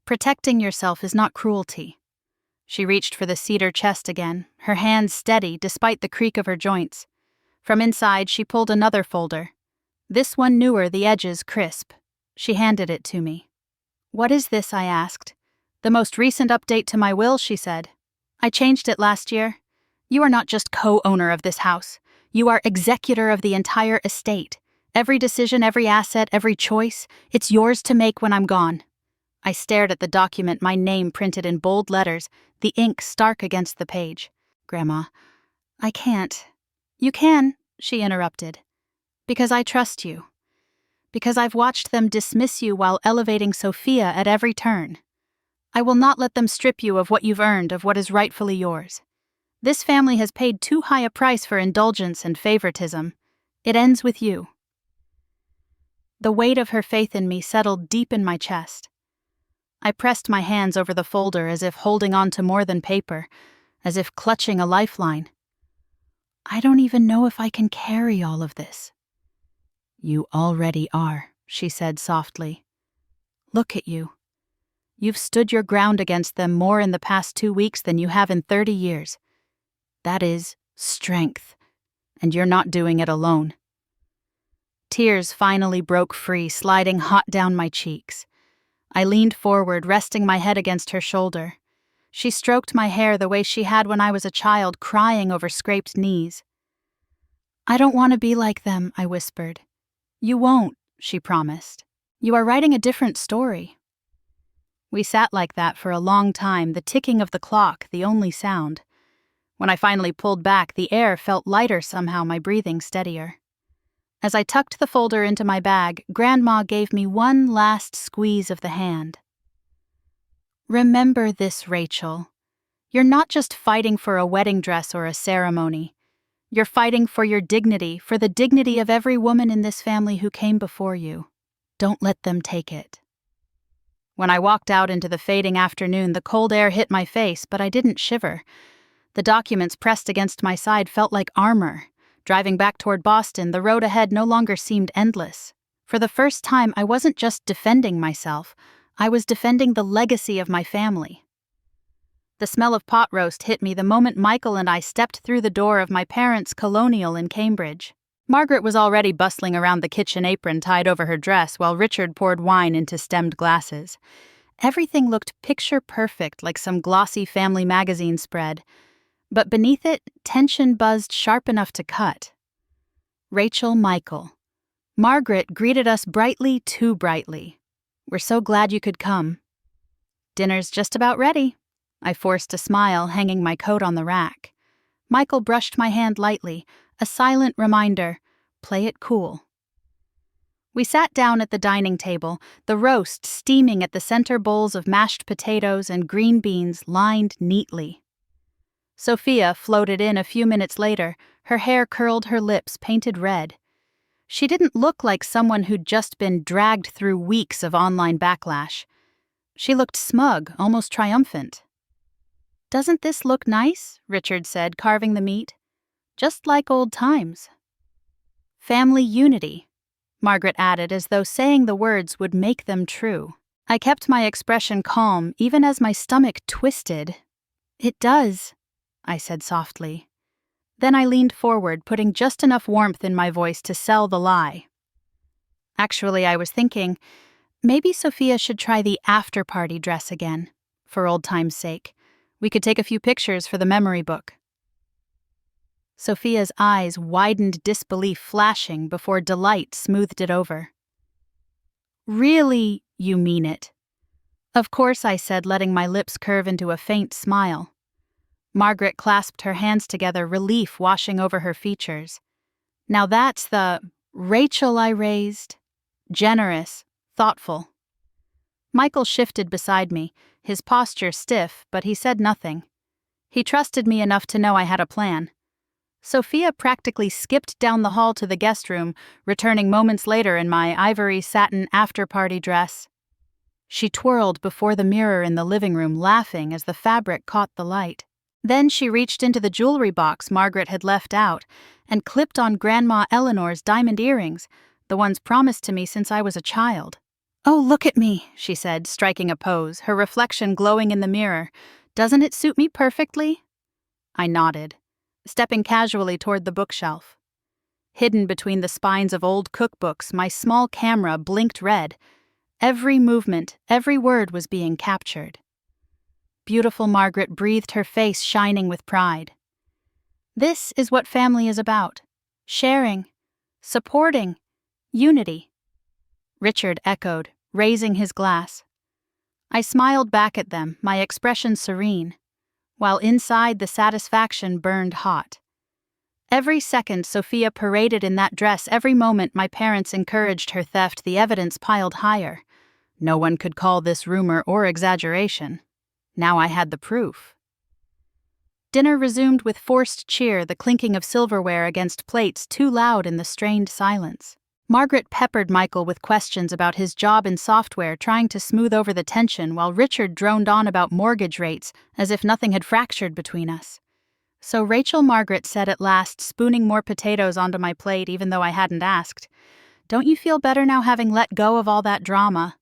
Protecting yourself is not cruelty." She reached for the cedar chest again, her hands steady despite the creak of her joints. From inside, she pulled another folder. This one newer, the edges crisp. She handed it to me. "What is this?" I asked. "The most recent update to my will," she said. "I changed it last year. You are not just co-owner of this house. You are executor of the entire estate. Every decision, every asset, every choice, it's yours to make when I'm gone." I stared at the document, my name printed in bold letters, the ink stark against the page. "Grandma, I can't." "You can," she interrupted. "Because I trust you. Because I've watched them dismiss you while elevating Sophia at every turn. I will not let them strip you of what you've earned, of what is rightfully yours. This family has paid too high a price for indulgence and favoritism. It ends with you." The weight of her faith in me settled deep in my chest. I pressed my hands over the folder as if holding on to more than paper, as if clutching a lifeline. "I don't even know if I can carry all of this." "You already are," she said softly. "Look at you. You've stood your ground against them more in the past 2 weeks than you have in 30 years. That is strength, and you're not doing it alone." Tears finally broke free, sliding hot down my cheeks. I leaned forward, resting my head against her shoulder. She stroked my hair the way she had when I was a child, crying over scraped knees. "I don't want to be like them," I whispered. "You won't," she promised. "You are writing a different story." We sat like that for a long time, the ticking of the clock the only sound. When I finally pulled back, the air felt lighter somehow, my breathing steadier. As I tucked the folder into my bag, Grandma gave me one last squeeze of the hand. "Remember this, Rachel. You're not just fighting for a wedding dress or a ceremony. You're fighting for your dignity, for the dignity of every woman in this family who came before you. Don't let them take it. When I walked out into the fading afternoon, the cold air hit my face, but I didn't shiver. The documents pressed against my side felt like armor. Driving back toward Boston, the road ahead no longer seemed endless. For the first time, I wasn't just defending myself. I was defending the legacy of my family. The smell of pot roast hit me the moment Michael and I stepped through the door of my parents' Colonial in Cambridge. Margaret was already bustling around the kitchen apron tied over her dress while Richard poured wine into stemmed glasses. Everything looked picture-perfect, like some glossy family magazine spread. But beneath it, tension buzzed sharp enough to cut. Rachel, Michael. Margaret greeted us brightly, too brightly. "We're so glad you could come." "Dinner's just about ready." I forced a smile, hanging my coat on the rack. Michael brushed my hand lightly, a silent reminder, play it cool. We sat down at the dining table, the roast steaming at the center bowls of mashed potatoes and green beans lined neatly. Sophia floated in a few minutes later, her hair curled, her lips painted red. She didn't look like someone who'd just been dragged through weeks of online backlash. She looked smug, almost triumphant. "Doesn't this look nice?" Richard said, carving the meat. "Just like old times." "Family unity," Margaret added, as though saying the words would make them true. I kept my expression calm, even as my stomach twisted. "It does," I said softly. Then I leaned forward, putting just enough warmth in my voice to sell the lie. "Actually, I was thinking, maybe Sophia should try the after-party dress again, for old time's sake. We could take a few pictures for the memory book." Sophia's eyes widened, disbelief flashing before delight smoothed it over. "Really, you mean it?" "Of course," I said, letting my lips curve into a faint smile. Margaret clasped her hands together, relief washing over her features. "Now that's the Rachel I raised. Generous, thoughtful." Michael shifted beside me, his posture stiff, but he said nothing. He trusted me enough to know I had a plan. Sophia practically skipped down the hall to the guest room, returning moments later in my ivory satin after-party dress. She twirled before the mirror in the living room, laughing as the fabric caught the light. Then she reached into the jewelry box Margaret had left out and clipped on Grandma Eleanor's diamond earrings, the ones promised to me since I was a child. "Oh, look at me," she said, striking a pose, her reflection glowing in the mirror. "Doesn't it suit me perfectly?" I nodded, stepping casually toward the bookshelf. Hidden between the spines of old cookbooks, my small camera blinked red. Every movement, every word was being captured. Beautiful Margaret breathed, her face shining with pride. "This is what family is about. Sharing, supporting, unity." Richard echoed, raising his glass. I smiled back at them, my expression serene, while inside the satisfaction burned hot. Every second Sophia paraded in that dress, every moment my parents encouraged her theft, the evidence piled higher. No one could call this rumor or exaggeration. Now I had the proof. Dinner resumed with forced cheer, the clinking of silverware against plates too loud in the strained silence. Margaret peppered Michael with questions about his job in software, trying to smooth over the tension, while Richard droned on about mortgage rates as if nothing had fractured between us. So Rachel, Margaret said at last, spooning more potatoes onto my plate even though I hadn't asked, "Don't you feel better now, having let go of all that drama?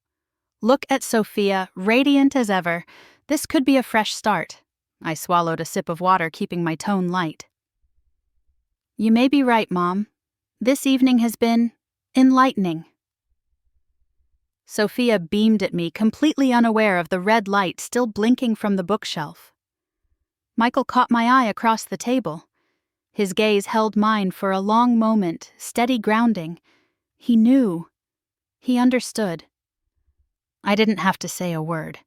Look at Sophia, radiant as ever. This could be a fresh start." I swallowed a sip of water, keeping my tone light. "You may be right, Mom. This evening has been enlightening." Sophia beamed at me, completely unaware of the red light still blinking from the bookshelf. Michael caught my eye across the table. His gaze held mine for a long moment, steady grounding. He knew. He understood. I didn't have to say a word.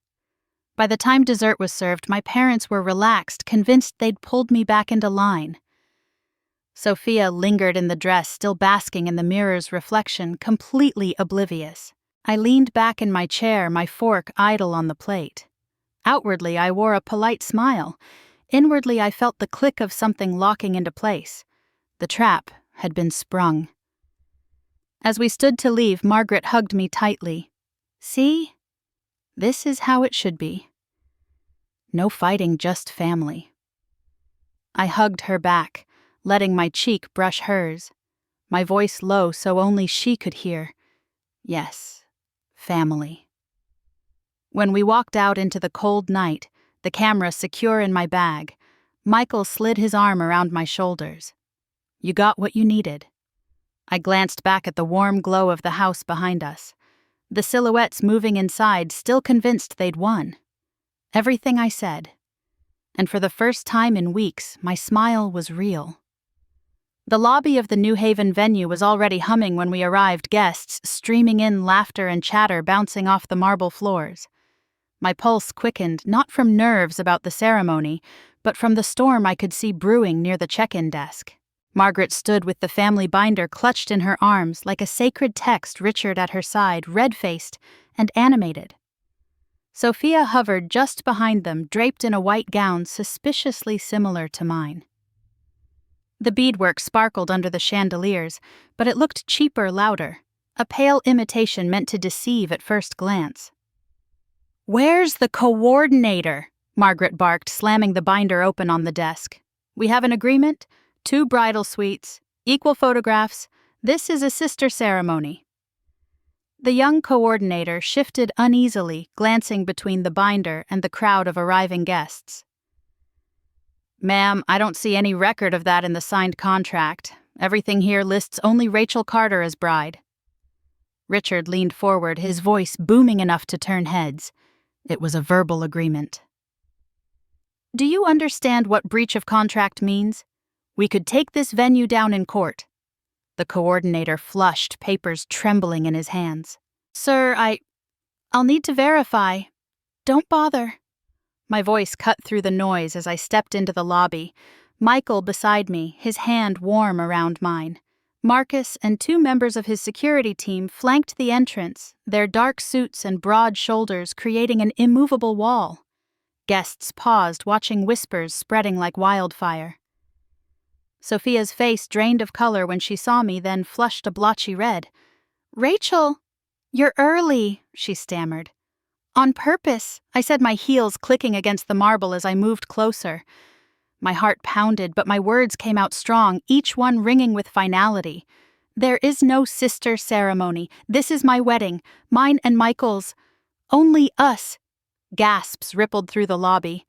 By the time dessert was served, my parents were relaxed, convinced they'd pulled me back into line. Sophia lingered in the dress, still basking in the mirror's reflection, completely oblivious. I leaned back in my chair, my fork idle on the plate. Outwardly, I wore a polite smile. Inwardly, I felt the click of something locking into place. The trap had been sprung. As we stood to leave, Margaret hugged me tightly. "See? This is how it should be. No fighting, just family." I hugged her back, letting my cheek brush hers, my voice low so only she could hear. Yes, family. When we walked out into the cold night, the camera secure in my bag, Michael slid his arm around my shoulders. "You got what you needed." I glanced back at the warm glow of the house behind us, the silhouettes moving inside, still convinced they'd won. Everything I said. And for the first time in weeks, my smile was real. The lobby of the New Haven venue was already humming when we arrived, guests streaming in, laughter and chatter bouncing off the marble floors. My pulse quickened, not from nerves about the ceremony, but from the storm I could see brewing near the check-in desk. Margaret stood with the family binder clutched in her arms like a sacred text, Richard at her side, red-faced and animated. Sophia hovered just behind them, draped in a white gown suspiciously similar to mine. The beadwork sparkled under the chandeliers, but it looked cheaper, louder, a pale imitation meant to deceive at first glance. "Where's the coordinator?" Margaret barked, slamming the binder open on the desk. "We have an agreement? 2 bridal suites, equal photographs. This is a sister ceremony." The young coordinator shifted uneasily, glancing between the binder and the crowd of arriving guests. "Ma'am, I don't see any record of that in the signed contract. Everything here lists only Rachel Carter as bride." Richard leaned forward, his voice booming enough to turn heads. It was a verbal agreement. "Do you understand what breach of contract means? We could take this venue down in court." The coordinator flushed, papers trembling in his hands. "Sir, I'll need to verify. Don't bother." My voice cut through the noise as I stepped into the lobby. Michael beside me, his hand warm around mine. Marcus and 2 members of his security team flanked the entrance, their dark suits and broad shoulders creating an immovable wall. Guests paused, watching whispers spreading like wildfire. Sophia's face drained of color when she saw me, then flushed a blotchy red. "Rachel, you're early," she stammered. "On purpose," I said, my heels clicking against the marble as I moved closer. My heart pounded, but my words came out strong, each one ringing with finality. "There is no sister ceremony. This is my wedding, mine and Michael's. Only us." Gasps rippled through the lobby.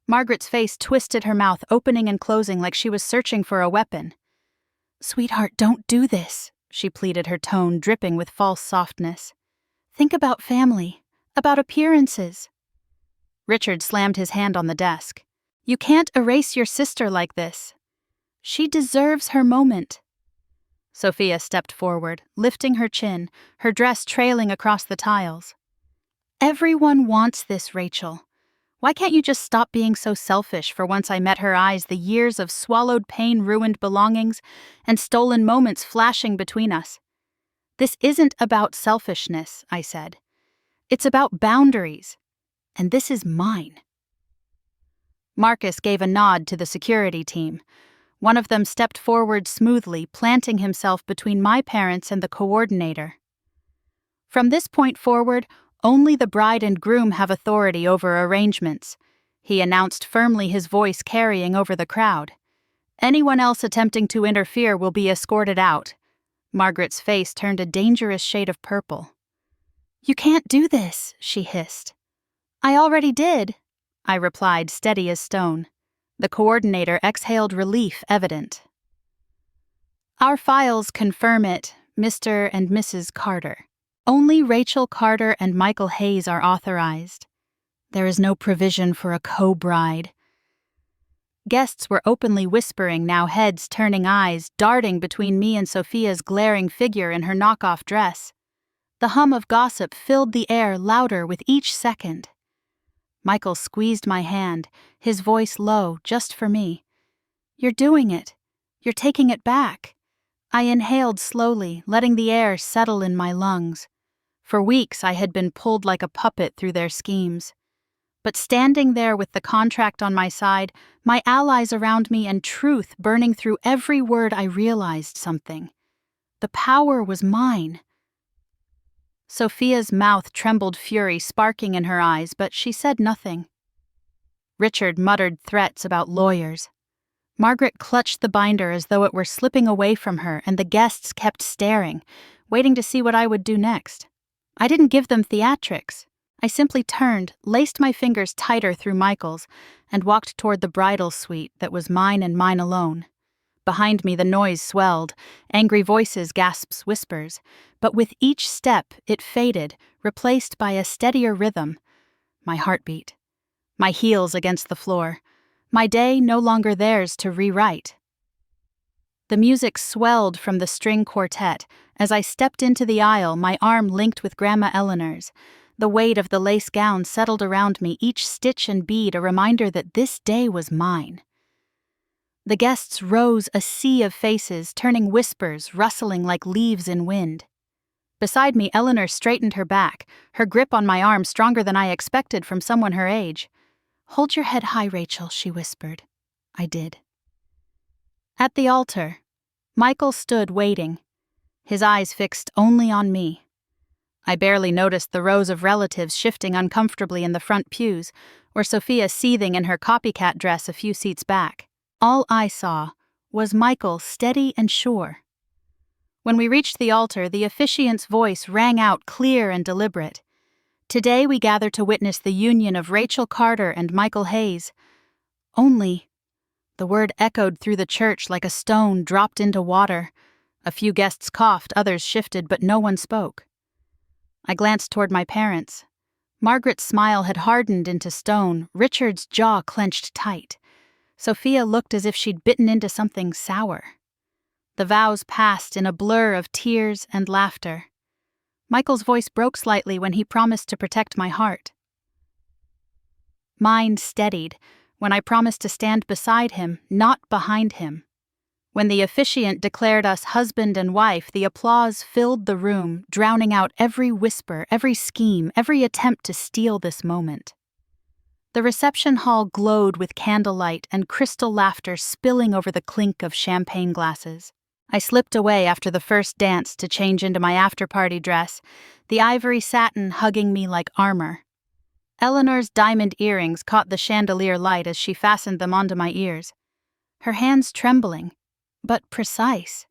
Margaret's face twisted, her mouth opening and closing like she was searching for a weapon. "Sweetheart, don't do this," she pleaded, her tone dripping with false softness. "Think about family, about appearances." Richard slammed his hand on the desk. "You can't erase your sister like this. She deserves her moment." Sophia stepped forward, lifting her chin, her dress trailing across the tiles. "Everyone wants this, Rachel. Why can't you just stop being so selfish?" For once I met her eyes, the years of swallowed pain, ruined belongings, and stolen moments flashing between us. "This isn't about selfishness," I said. "It's about boundaries. And this is mine." Marcus gave a nod to the security team. One of them stepped forward smoothly, planting himself between my parents and the coordinator. "From this point forward, only the bride and groom have authority over arrangements," he announced firmly, his voice carrying over the crowd. "Anyone else attempting to interfere will be escorted out." Margaret's face turned a dangerous shade of purple. "You can't do this," she hissed. "I already did," I replied, steady as stone. The coordinator exhaled, relief evident. "Our files confirm it, Mr. and Mrs. Carter. Only Rachel Carter and Michael Hayes are authorized. There is no provision for a co-bride." Guests were openly whispering, now heads turning, eyes darting between me and Sophia's glaring figure in her knockoff dress. The hum of gossip filled the air, louder with each second. Michael squeezed my hand, his voice low, just for me. "You're doing it. You're taking it back." I inhaled slowly, letting the air settle in my lungs. For weeks I had been pulled like a puppet through their schemes. But standing there with the contract on my side, my allies around me, and truth burning through every word, I realized something. The power was mine. Sophia's mouth trembled, fury sparking in her eyes, but she said nothing. Richard muttered threats about lawyers. Margaret clutched the binder as though it were slipping away from her, and the guests kept staring, waiting to see what I would do next. I didn't give them theatrics. I simply turned, laced my fingers tighter through Michael's, and walked toward the bridal suite that was mine and mine alone. Behind me the noise swelled, angry voices, gasps, whispers, but with each step it faded, replaced by a steadier rhythm. My heartbeat. My heels against the floor. My day no longer theirs to rewrite. The music swelled from the string quartet as I stepped into the aisle, my arm linked with Grandma Eleanor's. The weight of the lace gown settled around me, each stitch and bead a reminder that this day was mine. The guests rose, a sea of faces, turning whispers, rustling like leaves in wind. Beside me, Eleanor straightened her back, her grip on my arm stronger than I expected from someone her age. "Hold your head high, Rachel," she whispered. I did. At the altar, Michael stood waiting, his eyes fixed only on me. I barely noticed the rows of relatives shifting uncomfortably in the front pews, or Sophia seething in her copycat dress a few seats back. All I saw was Michael steady and sure. When we reached the altar, the officiant's voice rang out clear and deliberate. "Today we gather to witness the union of Rachel Carter and Michael Hayes." Only. The word echoed through the church like a stone dropped into water. A few guests coughed, others shifted, but no one spoke. I glanced toward my parents. Margaret's smile had hardened into stone, Richard's jaw clenched tight. Sophia looked as if she'd bitten into something sour. The vows passed in a blur of tears and laughter. Michael's voice broke slightly when he promised to protect my heart. Mine steadied when I promised to stand beside him, not behind him. When the officiant declared us husband and wife, the applause filled the room, drowning out every whisper, every scheme, every attempt to steal this moment. The reception hall glowed with candlelight and crystal laughter spilling over the clink of champagne glasses. I slipped away after the first dance to change into my after-party dress, the ivory satin hugging me like armor. Eleanor's diamond earrings caught the chandelier light as she fastened them onto my ears. Her hands trembling, but precise.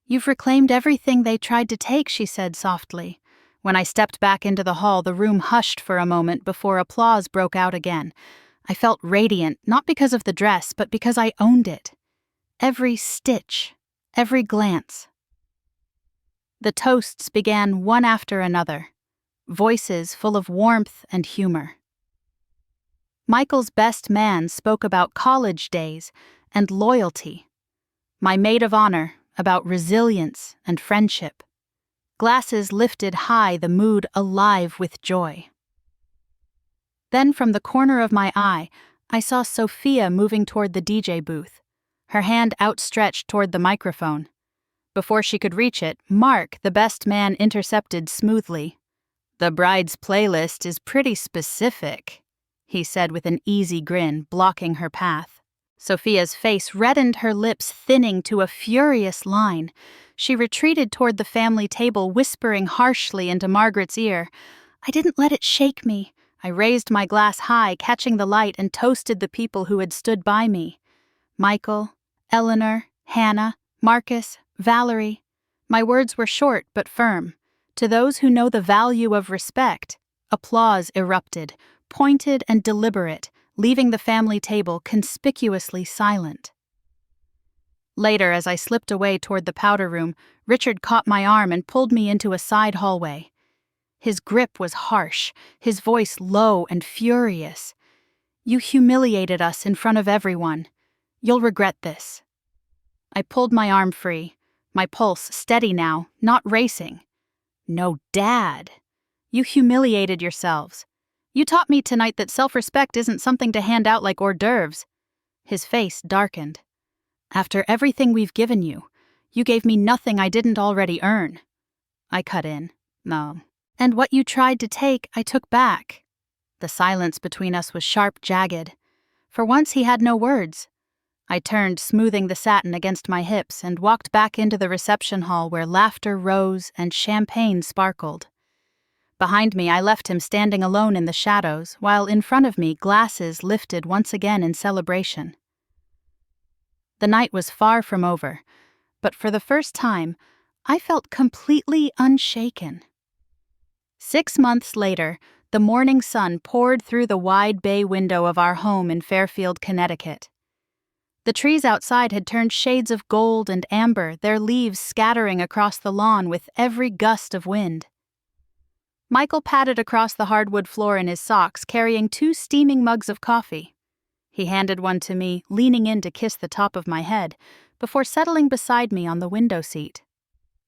"You've reclaimed everything they tried to take," she said softly. When I stepped back into the hall, the room hushed for a moment before applause broke out again. I felt radiant, not because of the dress, but because I owned it. Every stitch, every glance. The toasts began one after another, voices full of warmth and humor. Michael's best man spoke about college days and loyalty. My maid of honor about resilience and friendship. Glasses lifted high, the mood alive with joy. Then from the corner of my eye, I saw Sophia moving toward the DJ booth, her hand outstretched toward the microphone. Before she could reach it, Mark, the best man, intercepted smoothly. "The bride's playlist is pretty specific," he said with an easy grin, blocking her path. Sophia's face reddened, her lips thinning to a furious line. She retreated toward the family table, whispering harshly into Margaret's ear. I didn't let it shake me. I raised my glass high, catching the light, and toasted the people who had stood by me. Michael, Eleanor, Hannah, Marcus, Valerie. My words were short but firm. To those who know the value of respect, applause erupted, pointed and deliberate, leaving the family table conspicuously silent. Later, as I slipped away toward the powder room, Richard caught my arm and pulled me into a side hallway. His grip was harsh, his voice low and furious. "You humiliated us in front of everyone. You'll regret this." I pulled my arm free, my pulse steady now, not racing. "No, Dad. You humiliated yourselves. You taught me tonight that self-respect isn't something to hand out like hors d'oeuvres." His face darkened. "After everything we've given you, you gave me nothing I didn't already earn." I cut in. "No. And what you tried to take, I took back." The silence between us was sharp, jagged. For once he had no words. I turned, smoothing the satin against my hips, and walked back into the reception hall where laughter rose and champagne sparkled. Behind me, I left him standing alone in the shadows, while in front of me, glasses lifted once again in celebration. The night was far from over, but for the first time, I felt completely unshaken. 6 months later, the morning sun poured through the wide bay window of our home in Fairfield, Connecticut. The trees outside had turned shades of gold and amber, their leaves scattering across the lawn with every gust of wind. Michael padded across the hardwood floor in his socks, carrying 2 steaming mugs of coffee. He handed one to me, leaning in to kiss the top of my head, before settling beside me on the window seat.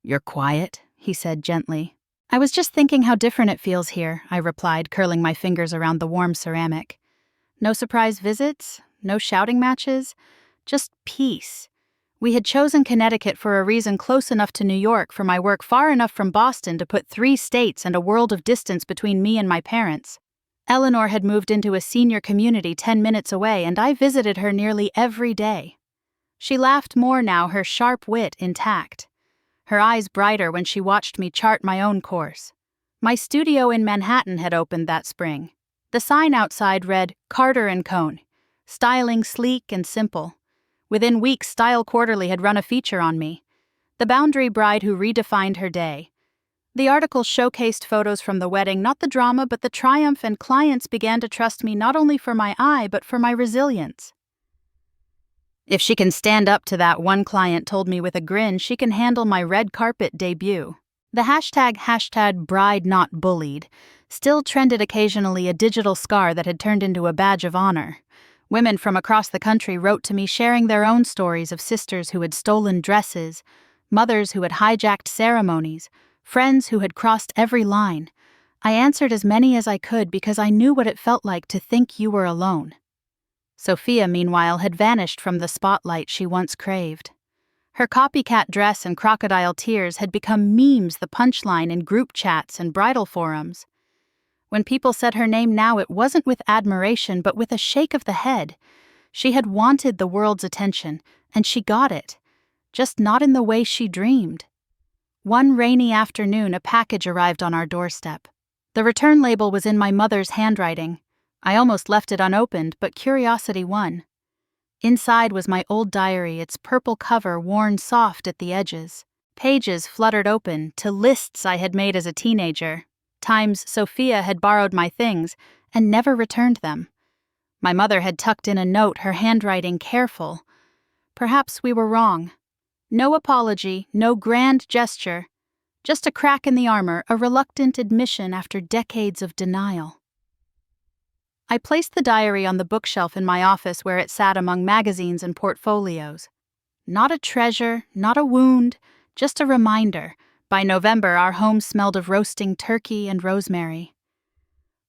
"You're quiet," he said gently. "I was just thinking how different it feels here," I replied, curling my fingers around the warm ceramic. "No surprise visits, no shouting matches, just peace. We had chosen Connecticut for a reason close enough to New York for my work, far enough from Boston to put 3 states and a world of distance between me and my parents. Eleanor had moved into a senior community 10 minutes away, and I visited her nearly every day. She laughed more now, her sharp wit intact. Her eyes brighter when she watched me chart my own course. My studio in Manhattan had opened that spring. The sign outside read, "Carter & Cone," styling sleek and simple. Within weeks, Style Quarterly had run a feature on me, "The Boundary Bride Who Redefined Her Day." The article showcased photos from the wedding, not the drama but the triumph, and clients began to trust me not only for my eye but for my resilience. "If she can stand up to that," one client told me with a grin, "she can handle my red carpet debut." The hashtag bride not bullied still trended, occasionally a digital scar that had turned into a badge of honor. Women from across the country wrote to me sharing their own stories of sisters who had stolen dresses, mothers who had hijacked ceremonies, friends who had crossed every line. I answered as many as I could because I knew what it felt like to think you were alone. Sophia, meanwhile, had vanished from the spotlight she once craved. Her copycat dress and crocodile tears had become memes, the punchline in group chats and bridal forums. When people said her name now, it wasn't with admiration, but with a shake of the head. She had wanted the world's attention, and she got it, just not in the way she dreamed. One rainy afternoon, a package arrived on our doorstep. The return label was in my mother's handwriting. I almost left it unopened, but curiosity won. Inside was my old diary, its purple cover worn soft at the edges. Pages fluttered open to lists I had made as a teenager. Times Sophia had borrowed my things and never returned them. My mother had tucked in a note, her handwriting careful. Perhaps we were wrong. No apology, no grand gesture. Just a crack in the armor, a reluctant admission after decades of denial. I placed the diary on the bookshelf in my office where it sat among magazines and portfolios. Not a treasure, not a wound, just a reminder. By November, our home smelled of roasting turkey and rosemary.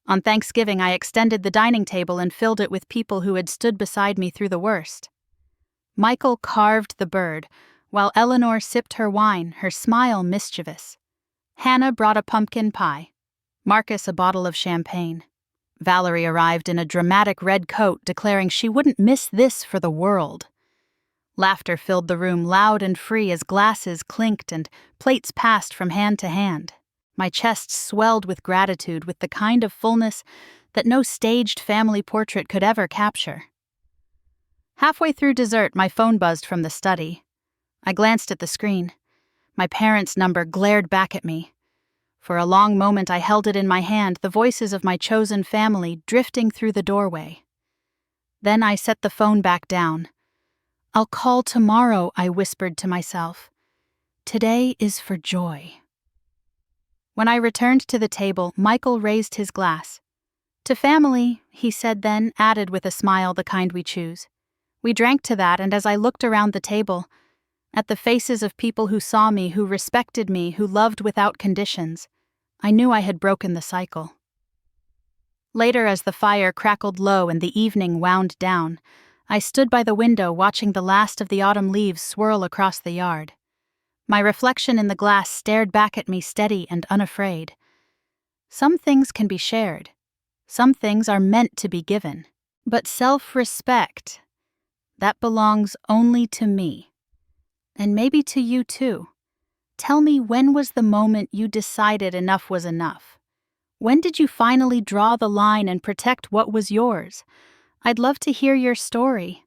On Thanksgiving, I extended the dining table and filled it with people who had stood beside me through the worst. Michael carved the bird, while Eleanor sipped her wine, her smile mischievous. Hannah brought a pumpkin pie. Marcus a bottle of champagne. Valerie arrived in a dramatic red coat, declaring she wouldn't miss this for the world. Laughter filled the room, loud and free, as glasses clinked and plates passed from hand to hand. My chest swelled with gratitude, with the kind of fullness that no staged family portrait could ever capture. Halfway through dessert, my phone buzzed from the study. I glanced at the screen. My parents' number glared back at me. For a long moment I held it in my hand, the voices of my chosen family drifting through the doorway. Then I set the phone back down. "I'll call tomorrow," I whispered to myself. "Today is for joy." When I returned to the table, Michael raised his glass. "To family," he said, then added with a smile, the kind we choose. We drank to that, and as I looked around the table, at the faces of people who saw me, who respected me, who loved without conditions, I knew I had broken the cycle. Later, as the fire crackled low and the evening wound down, I stood by the window watching the last of the autumn leaves swirl across the yard. My reflection in the glass stared back at me, steady and unafraid. Some things can be shared. Some things are meant to be given. But self-respect, that belongs only to me. And maybe to you too. Tell me, when was the moment you decided enough was enough? When did you finally draw the line and protect what was yours? I'd love to hear your story.